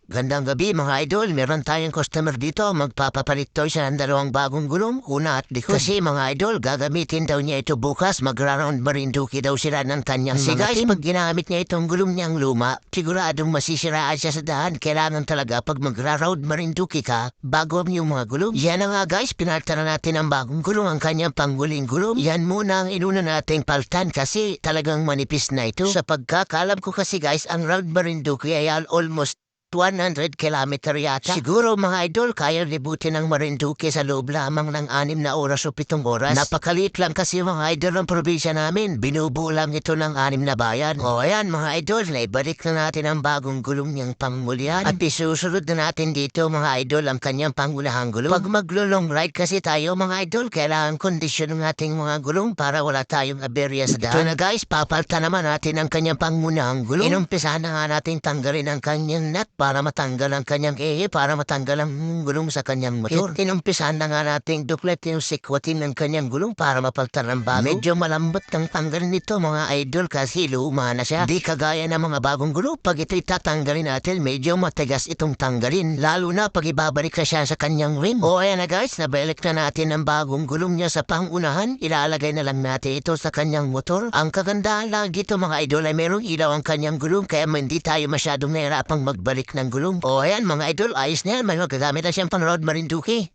Gandang gabi mga idol, meron tayong customer dito. Magpapapalit to siya ng dalawang bagong gulong, una at likod. Kasi mga idol, gagamitin daw niya ito bukas. Magra-round Marinduque daw sila ng kanyang Kasi mga guys, team. Pag ginamit niya itong gulong niyang luma, siguradong masisiraan siya sa daan. Kailangan talaga pag magra-round Marinduque ka, bago yung mga gulong. Yan na nga guys, pinaltara natin ang bagong gulong, ang kanyang panghuling gulong. Yan muna ang inuna nating paltan kasi talagang manipis na ito. Sa pagkakalam ko kasi guys, ang round Marinduque ay almost 100 kilometer yata. Siguro mga idol, kaya libutin ng Marinduque sa loob lamang ng 6 na oras o 7 oras. Napakalit lang kasi mga idol ang probinsya namin. Binubuo lang ito ng 6 na bayan. O ayan mga idol, naibalik na natin ang bagong gulong niyang pangmulian. At isusunod na natin dito mga idol ang kanyang pangulahang gulong. Pag maglo-long ride kasi tayo mga idol, kailangan kondisyon ng ating mga gulong para wala tayong aberya sa daan. Ito na guys, papalta naman natin ang kanyang pangunahang gulong. Inumpisahan na nga natin tanggalin ang kanyang nut para matanggal ang kanyang para matanggal ang gulong sa kanyang motor. Inumpisahan na nga nating dupletin o sikwatin ng kanyang gulong para mapaltan ng bago. Medyo malambot ang tanggal nito mga idol kasi luma na siya. Di kagaya ng mga bagong gulong. Pag ito'y tatanggalin natin, medyo matigas itong tanggalin. Lalo na pag ibabalik na siya sa kanyang rim. O ayan na guys, nabalik na natin ang bagong gulong niya sa pangunahan. Ilalagay na lang natin ito sa kanyang motor. Ang kagandahan lang dito mga idol ay merong ilaw ang kanyang gulong kaya hindi tayo masyadong nahirapang magbalik ng gulong. O ayan mga idol, ayos na yan. May magagamit na siyang pang-road Marinduque.